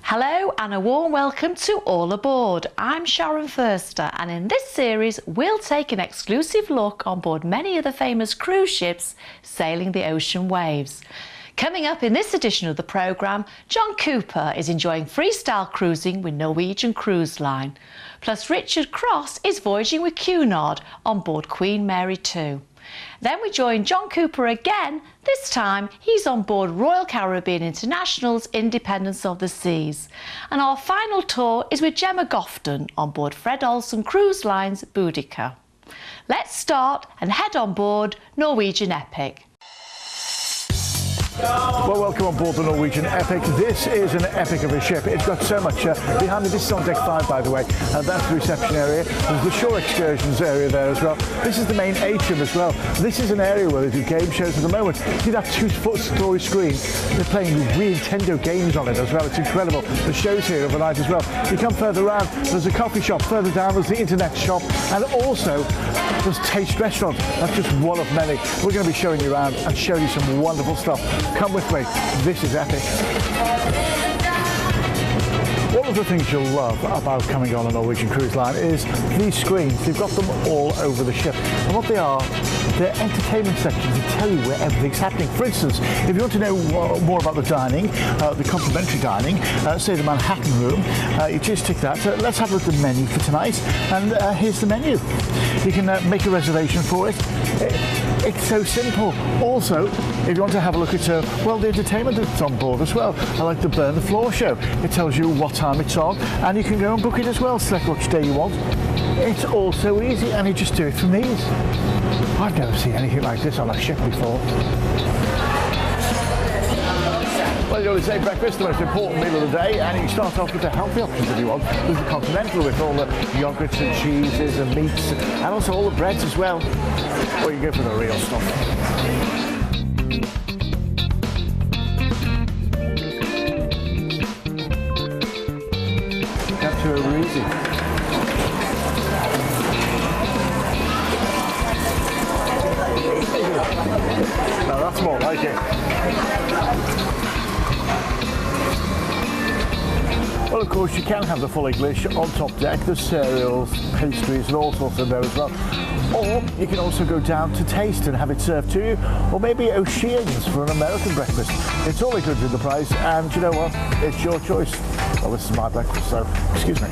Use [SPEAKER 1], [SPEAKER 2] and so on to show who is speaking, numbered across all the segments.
[SPEAKER 1] Hello and a warm welcome to All Aboard. I'm Sharon Ferster, and in this series we'll take an exclusive look on board many of the famous cruise ships sailing the ocean waves. Coming up in this edition of the programme, John Cooper is enjoying freestyle cruising with Norwegian Cruise Line. Plus Richard Cross is voyaging with Cunard on board Queen Mary 2. Then we join John Cooper again. This time he's on board Royal Caribbean International's Independence of the Seas. And our final tour is with Gemma Gofton on board Olsen Cruise Lines Boudicca. Let's start and head on board Norwegian Epic.
[SPEAKER 2] Well, welcome on board the Norwegian Epic. This is an epic of a ship. It's got so much behind me. This is on deck 5, by the way. That's the reception area. There's the shore excursions area there as well. This is the main atrium as well. This is an area where they do game shows at the moment. See that 2-foot-story screen? They're playing weird Nintendo games on it as well. It's incredible. The shows here overnight as well. You come further around, there's a coffee shop. Further down, there's the internet shop. And also, there's Taste Restaurant. That's just one of many. We're going to be showing you around and showing you some wonderful stuff. Come with me. This is epic. One of the things you'll love about coming on a Norwegian Cruise Line is these screens. They've got them all over the ship. And what they are, they're entertainment sections that tell you where everything's happening. For instance, if you want to know more about the dining, the complimentary dining, say the Manhattan room, you just tick that. Let's have a look at the menu for tonight. And here's the menu. You can make a reservation for it. It's so simple. Also, if you want to have a look at well, the entertainment that's on board as well. I like the Burn the Floor show. It tells you what time it's on, and you can go and book it as well. Select which day you want. It's all so easy, and you just do it from these. I've never seen anything like this on a ship before. Well, you always say breakfast, the most important meal of the day, and you can start off with the healthy options if you want. There's the continental with all the yogurts and cheeses and meats, and also all the breads as well. Or you go for the real stuff. That's really easy. Now that's more like it. Well, of course, you can have the full English on top deck. There's cereals, pastries, and all sorts in there as well. Or you can also go down to Taste and have it served to you, or maybe Oceans for an American breakfast. It's all included in the price, and you know what? It's your choice. Well, this is my breakfast, so excuse me.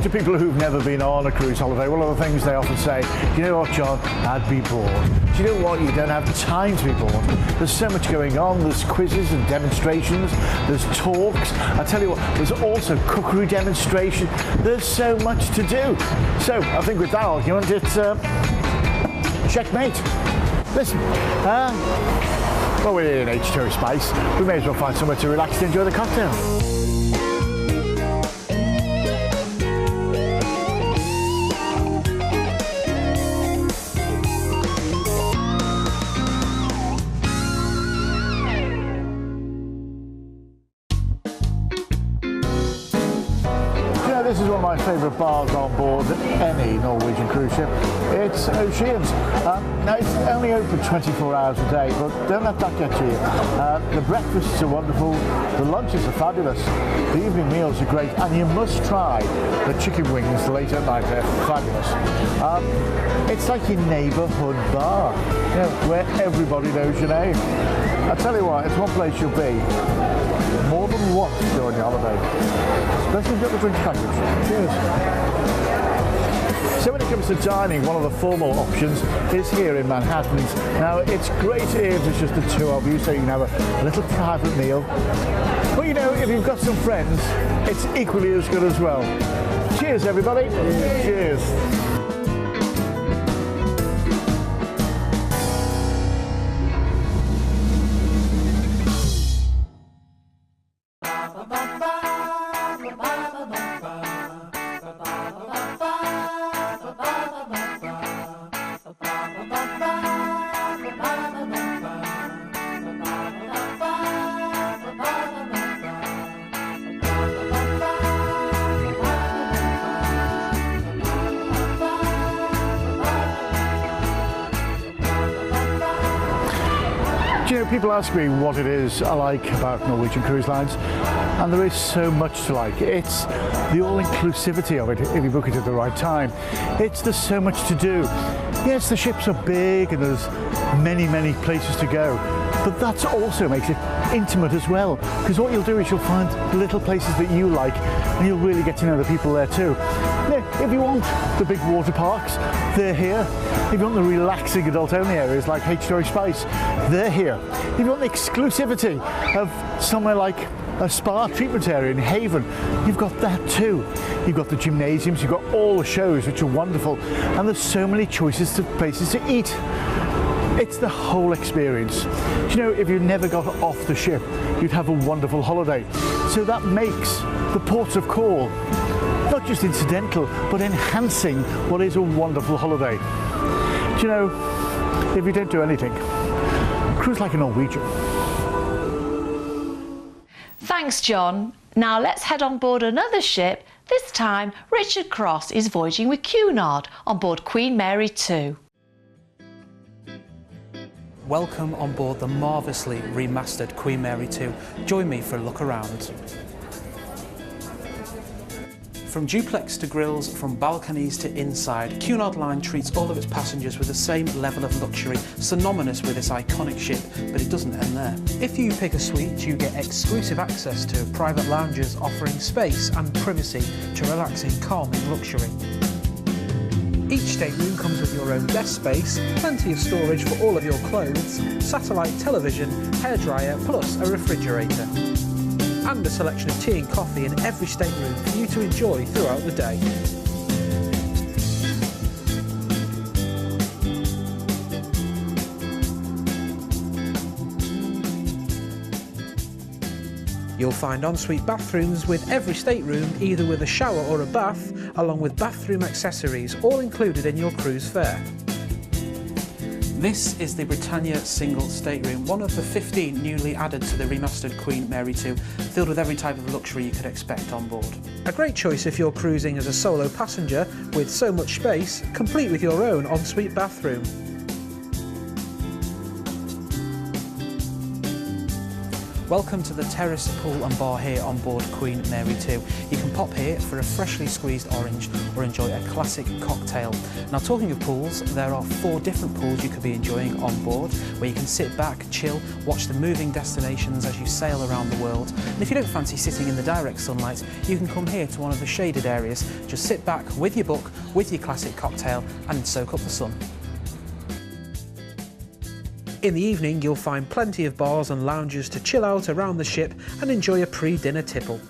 [SPEAKER 2] To people who've never been on a cruise holiday, one of the things they often say, you know what, John, I'd be bored. Do you know what? You don't have the time to be bored. There's so much going on. There's quizzes and demonstrations. There's talks. I tell you what, there's also cookery demonstration. There's so much to do. So I think with that argument, it's checkmate. Listen, well, we're in H2O Spice. We may as well find somewhere to relax and enjoy the cocktail. This is one of my favourite bars on board any Norwegian cruise ship. It's Oceans. Now it's only open 24 hours a day, but don't let that get to you. The breakfasts are wonderful, the lunches are fabulous, the evening meals are great, and you must try the chicken wings late at night. They're fabulous. It's like your neighbourhood bar, you know, where everybody knows your name. I tell you what, it's one place you'll be more than once during your holiday. Especially if you've got the drinks package. Cheers. So when it comes to dining, one of the formal options is here in Manhattan's. Now, it's great if it's just the two of you, so you can have a little private meal. But you know, if you've got some friends, it's equally as good as well. Cheers, everybody. Cheers. people ask me what it is I like about Norwegian Cruise Lines, and there is so much to like. It's the all-inclusivity of it if you book it at the right time. There's so much to do. Yes, the ships are big and there's many places to go, but that also makes it intimate as well, because what you'll do is you'll find little places that you like and you'll really get to know the people there too. Now, if you want the big water parks, they're here. If you want the relaxing adult-only areas like H2O Spice, they're here. If you want the exclusivity of somewhere like a spa treatment area in Haven, you've got that too. You've got the gymnasiums, you've got all the shows, which are wonderful, and there's so many choices of places to eat. It's the whole experience. You know, if you never got off the ship, you'd have a wonderful holiday. So that makes the ports of call not just incidental, but enhancing what is a wonderful holiday. Do you know, if you don't do anything, cruise like a Norwegian.
[SPEAKER 1] Thanks, John. Now let's head on board another ship. This time, Richard Cross is voyaging with Cunard on board Queen Mary 2.
[SPEAKER 3] Welcome on board the marvellously remastered Queen Mary 2. Join me for a look around. From duplex to grills, from balconies to inside, Cunard Line treats all of its passengers with the same level of luxury, synonymous with this iconic ship, but it doesn't end there. If you pick a suite, you get exclusive access to private lounges offering space and privacy to relax in calming luxury. Each stateroom comes with your own desk space, plenty of storage for all of your clothes, satellite television, hairdryer, plus a refrigerator. And a selection of tea and coffee in every stateroom for you to enjoy throughout the day. You'll find ensuite bathrooms with every stateroom, either with a shower or a bath, along with bathroom accessories, all included in your cruise fare. This is the Britannia single stateroom, one of the 15 newly added to the remastered Queen Mary 2, filled with every type of luxury you could expect on board. A great choice if you're cruising as a solo passenger, with so much space, complete with your own ensuite bathroom. Welcome to the terrace pool and bar here on board Queen Mary 2. You can pop here for a freshly squeezed orange or enjoy a classic cocktail. Now, talking of pools, there are 4 different pools you could be enjoying on board, where you can sit back, chill, watch the moving destinations as you sail around the world. And if you don't fancy sitting in the direct sunlight, you can come here to one of the shaded areas. Just sit back with your book, with your classic cocktail, and soak up the sun. In the evening, you'll find plenty of bars and lounges to chill out around the ship and enjoy a pre-dinner tipple.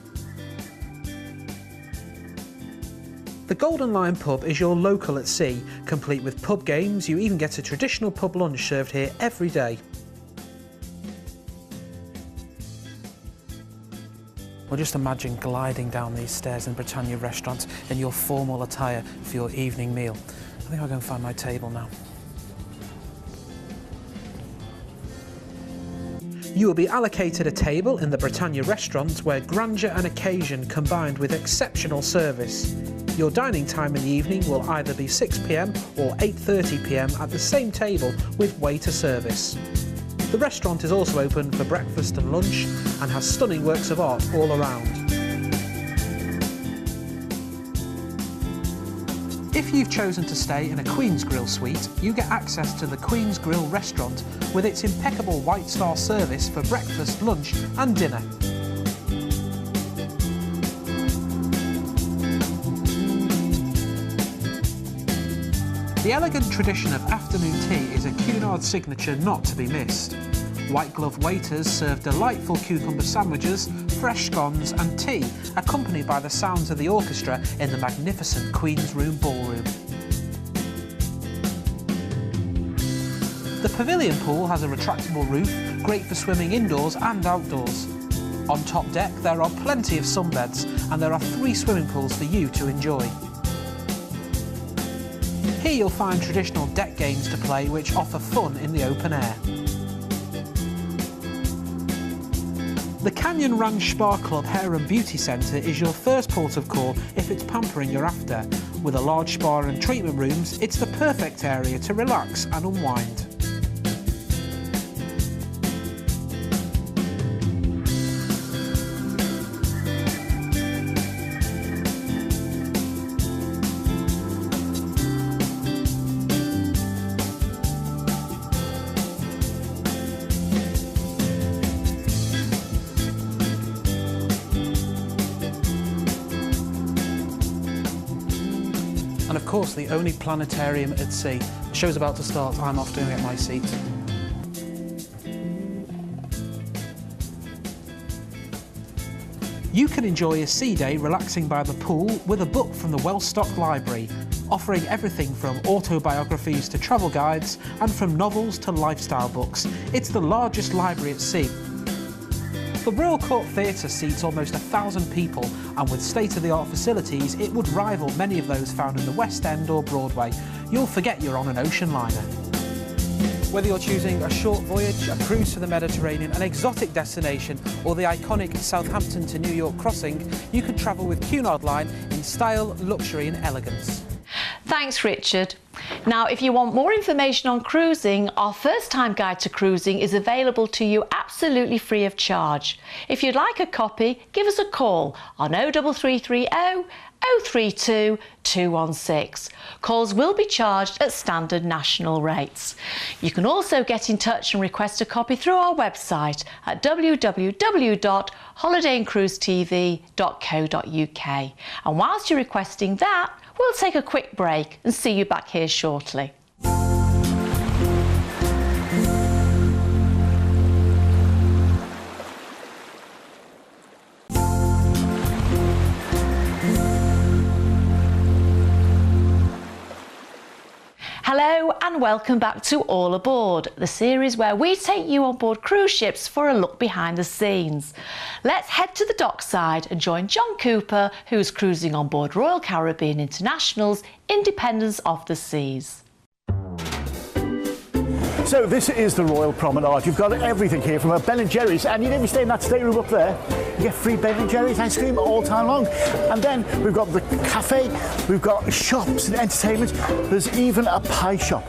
[SPEAKER 3] The Golden Lion pub is your local at sea, complete with pub games. You even get a traditional pub lunch served here every day. Well, just imagine gliding down these stairs in Britannia restaurant in your formal attire for your evening meal. I think I'll go and find my table now. You will be allocated a table in the Britannia restaurant where grandeur and occasion combined with exceptional service. Your dining time in the evening will either be 6 p.m. or 8:30 p.m. at the same table with waiter service. The restaurant is also open for breakfast and lunch and has stunning works of art all around. If you've chosen to stay in a Queen's Grill suite, you get access to the Queen's Grill restaurant with its impeccable White Star service for breakfast, lunch and dinner. The elegant tradition of afternoon tea is a Cunard signature not to be missed. White-gloved waiters serve delightful cucumber sandwiches, fresh scones and tea, accompanied by the sounds of the orchestra in the magnificent Queen's Room Ballroom. The pavilion pool has a retractable roof, great for swimming indoors and outdoors. On top deck there are plenty of sunbeds and there are 3 swimming pools for you to enjoy. Here you'll find traditional deck games to play which offer fun in the open air. The Canyon Ranch Spa Club Hair and Beauty Centre is your first port of call if it's pampering you're after. With a large spa and treatment rooms, it's the perfect area to relax and unwind. And of course, the only planetarium at sea. The show's about to start, I'm off to get my seat. You can enjoy a sea day relaxing by the pool with a book from the well-stocked library, offering everything from autobiographies to travel guides and from novels to lifestyle books. It's the largest library at sea. The Royal Court Theatre seats almost 1,000 people, and with state-of-the-art facilities, it would rival many of those found in the West End or Broadway. You'll forget you're on an ocean liner. Whether you're choosing a short voyage, a cruise to the Mediterranean, an exotic destination, or the iconic Southampton to New York crossing, you can travel with Cunard Line in style, luxury and elegance.
[SPEAKER 1] Thanks, Richard. Now, if you want more information on cruising, our first-time guide to cruising is available to you absolutely free of charge. If you'd like a copy, give us a call on 03330 032 216. Calls will be charged at standard national rates. You can also get in touch and request a copy through our website at www.holidayandcruisetv.co.uk. And whilst you're requesting that, we'll take a quick break and see you back here shortly. Hello and welcome back to All Aboard, the series where we take you on board cruise ships for a look behind the scenes. Let's head to the dockside and join John Cooper, who's cruising on board Royal Caribbean International's Independence of the Seas.
[SPEAKER 2] So this is the Royal Promenade. You've got everything here from a Ben & Jerry's, and you know we stay in that stateroom up there. You get free Ben & Jerry's ice cream all time long. And then we've got the cafe, we've got shops and entertainment. There's even a pie shop.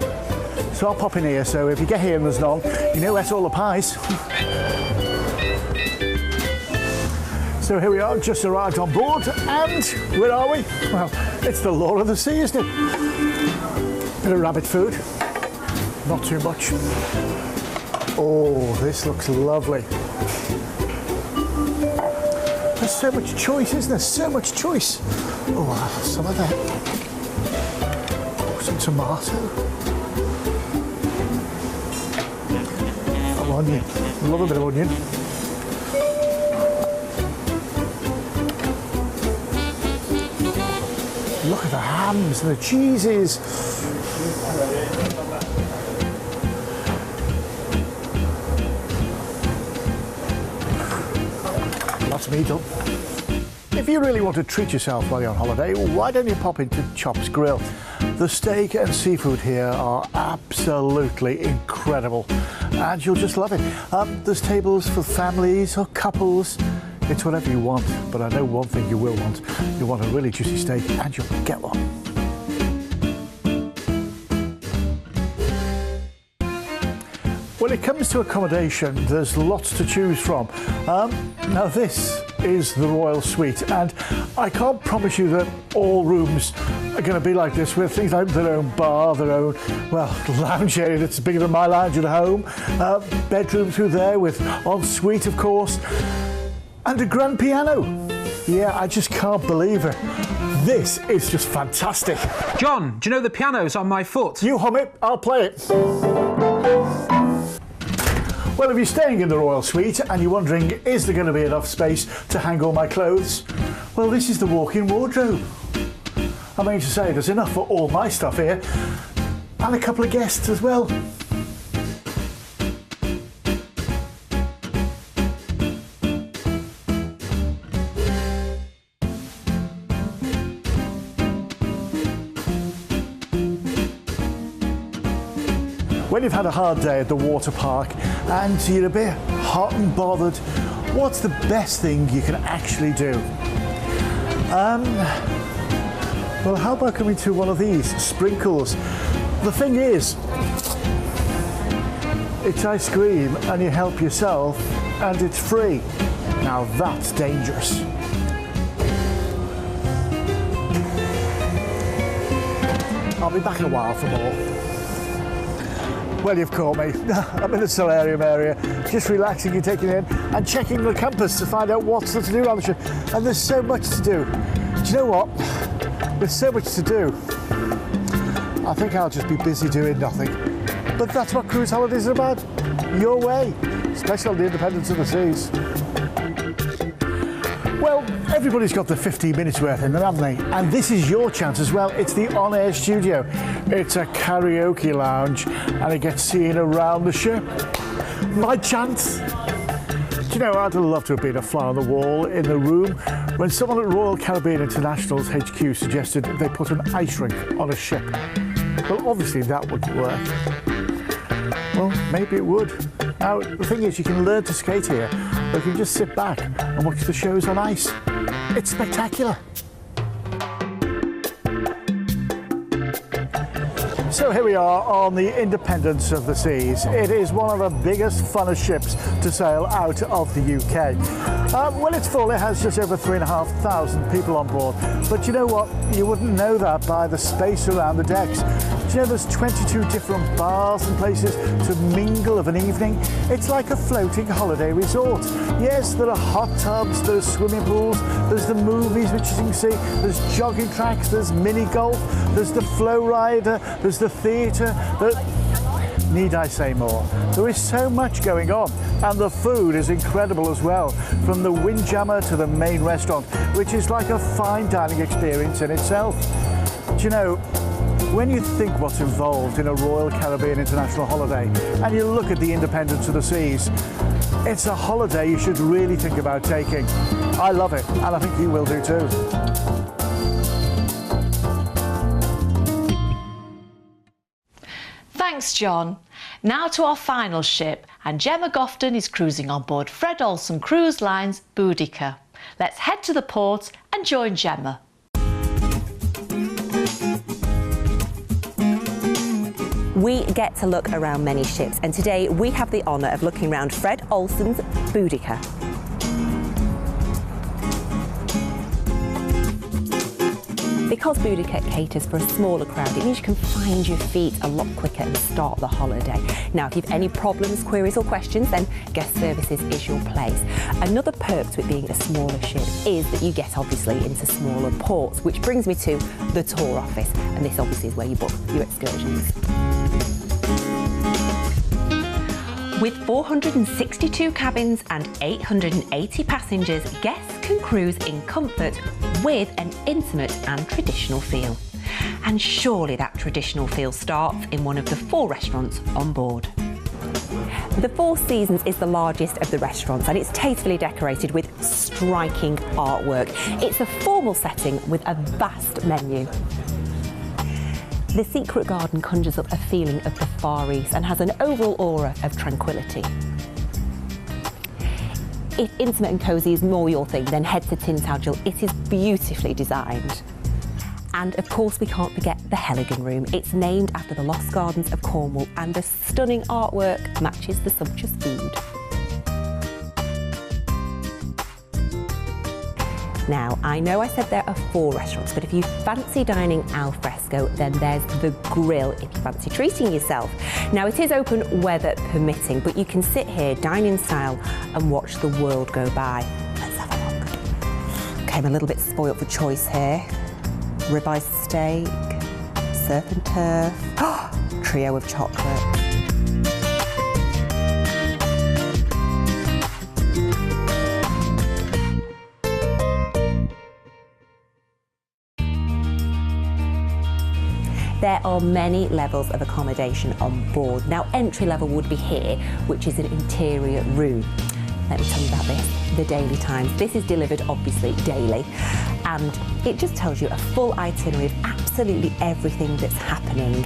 [SPEAKER 2] So I'll pop in here, so if you get here and there's none, you know that's all the pies. So here we are, just arrived on board, and where are we? Well, it's the law of the sea, isn't it? Bit of rabbit food. Not too much. Oh, this looks lovely. There's so much choice, isn't there? So much choice. Oh, I'll have some of that. Oh, some tomato. Some onion. I love a bit of onion. Look at the hams and the cheeses. That's me done. If you really want to treat yourself while you're on holiday, why don't you pop into Chop's Grill? The steak and seafood here are absolutely incredible, and you'll just love it. There's tables for families or couples. It's whatever you want, but I know one thing you will want. You'll want a really juicy steak, and you'll get one. When it comes to accommodation, there's lots to choose from. Now this is the Royal Suite, and I can't promise you that all rooms are going to be like this, with things like their own bar, their own, well, lounge area that's bigger than my lounge at home, bedroom through there with ensuite, of course, and a grand piano. Yeah, I just can't believe it. This is just fantastic.
[SPEAKER 3] John, do you know the piano's on my foot?
[SPEAKER 2] You hum it, I'll play it. Well, if you're staying in the Royal Suite and you're wondering, is there going to be enough space to hang all my clothes? Well, this is the walk-in wardrobe. I mean to say, there's enough for all my stuff here, and a couple of guests as well. When you've had a hard day at the water park and you're a bit hot and bothered, what's the best thing you can actually do? Well, how about coming to one of these sprinkles? The thing is, it's ice cream and you help yourself and it's free. Now that's dangerous. I'll be back in a while for more. Well, you've caught me. I'm in the solarium area, just relaxing and taking in and checking the compass to find out what's to do around the ship. And there's so much to do. Do you know what? With so much to do, I think I'll just be busy doing nothing. But that's what cruise holidays are about. Your way, especially on the independence of the seas. Well, everybody's got the 15 minutes worth in them, haven't they? And this is your chance as well. It's the on-air studio. It's a karaoke lounge and it gets seen around the ship. My chance. Do you know, I'd love to have been a fly on the wall in the room when someone at Royal Caribbean International's HQ suggested they put an ice rink on a ship. Well, obviously that wouldn't work. Well, maybe it would. Now, the thing is, you can learn to skate here, or you can just sit back and watch the shows on ice. It's spectacular. So here we are on the Independence of the Seas. It is one of the biggest, funnest ships to sail out of the UK. Well, it's full. It has just over 3,500 people on board. But you know what? You wouldn't know that by the space around the decks. Do you know there's 22 different bars and places to mingle of an evening? It's like a floating holiday resort. Yes, there are hot tubs, there's swimming pools, there's the movies which you can see, there's jogging tracks, there's mini golf, there's the flow rider, there's the theatre. Need I say more? There is so much going on, and the food is incredible as well, from the Windjammer to the main restaurant, which is like a fine dining experience in itself. Do you know, when you think what's involved in a Royal Caribbean International holiday, and you look at the Independence of the Seas, it's a holiday you should really think about taking. I love it, and I think you will do too.
[SPEAKER 1] Thanks, John. Now to our final ship, and Gemma Gofton is cruising on board Fred Olsen Cruise Lines Boudicca. Let's head to the port and join Gemma.
[SPEAKER 4] We get to look around many ships, and today we have the honour of looking around Fred Olsen's Boudicca. Because Boudicca caters for a smaller crowd, it means you can find your feet a lot quicker and start the holiday. Now, if you have any problems, queries or questions, then guest services is your place. Another perk to it being a smaller ship is that you get obviously into smaller ports, which brings me to the tour office, and this obviously is where you book your excursions. With 462 cabins and 880 passengers, guests can cruise in comfort with an intimate and traditional feel. And surely that traditional feel starts in one of the 4 restaurants on board. The Four Seasons is the largest of the restaurants, and it's tastefully decorated with striking artwork. It's a formal setting with a vast menu. The secret garden conjures up a feeling of the Far East and has an overall aura of tranquility. If intimate and cosy is more your thing, then head to Tintagel. It is beautifully designed. And of course we can't forget the Heligan Room. It's named after the Lost Gardens of Cornwall, and the stunning artwork matches the sumptuous food. Now, I know I said there are 4 restaurants, but if you fancy dining al fresco, then there's the Grill if you fancy treating yourself. Now, it is open weather permitting, but you can sit here, dine in style, and watch the world go by. Let's have a look. Okay, I'm a little bit spoilt for choice here. Ribeye steak, surf and turf, trio of chocolate. There are many levels of accommodation on board. Now, entry level would be here, which is an interior room. Let me tell you about this, the daily times. This is delivered obviously daily, and it just tells you a full itinerary of absolutely everything that's happening.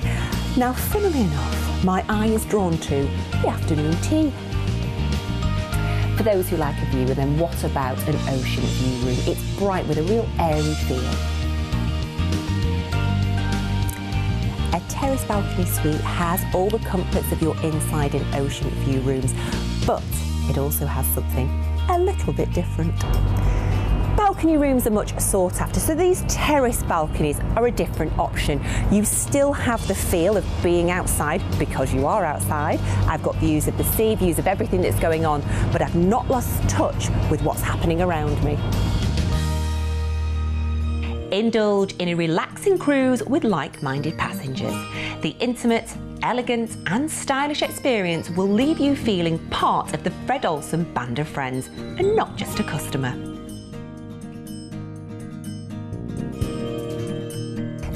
[SPEAKER 4] Now, funnily enough, my eye is drawn to the afternoon tea. For those who like a view, and then what about an ocean view room? It's bright with a real airy feel. A terrace balcony suite has all the comforts of your inside and ocean view rooms, but it also has something a little bit different. Balcony rooms are much sought after, so these terrace balconies are a different option. You still have the feel of being outside because you are outside. I've got views of the sea, views of everything that's going on, but I've not lost touch with what's happening around me. Indulge in a relaxing cruise with like-minded passengers. The intimate, elegant and stylish experience will leave you feeling part of the Fred Olsen band of friends and not just a customer.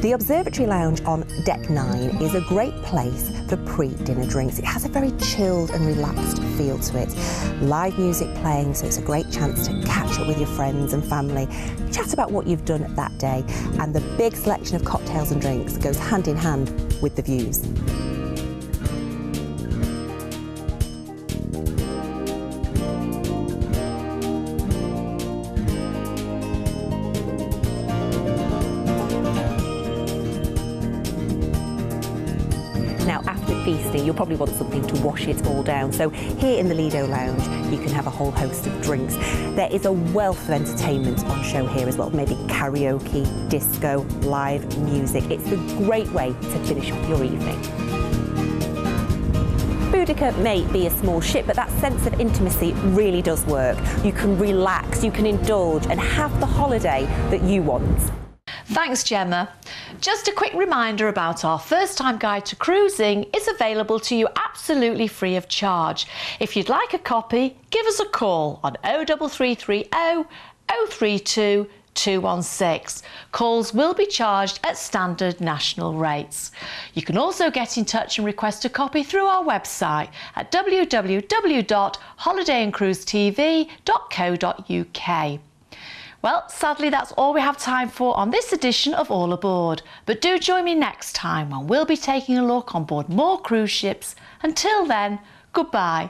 [SPEAKER 5] The Observatory Lounge on Deck 9 is a great place for pre-dinner drinks. It has a very chilled and relaxed feel to it. Live music playing, so it's a great chance to catch up with your friends and family, chat about what you've done that day, and the big selection of cocktails and drinks goes hand in hand with the views. Now, after feasting, you'll probably want something to wash it all down. So here in the Lido Lounge, you can have a whole host of drinks. There is a wealth of entertainment on show here as well, maybe karaoke, disco, live music. It's a great way to finish off your evening. Boudicca may be a small ship, but that sense of intimacy really does work. You can relax, you can indulge and have the holiday that you want.
[SPEAKER 1] Thanks, Gemma. Just a quick reminder about our first-time guide to cruising is available to you absolutely free of charge. If you'd like a copy, give us a call on 03330 032 216. Calls will be charged at standard national rates. You can also get in touch and request a copy through our website at www.holidayandcruisetv.co.uk. Well, sadly, that's all we have time for on this edition of All Aboard. But do join me next time when we'll be taking a look on board more cruise ships. Until then, goodbye.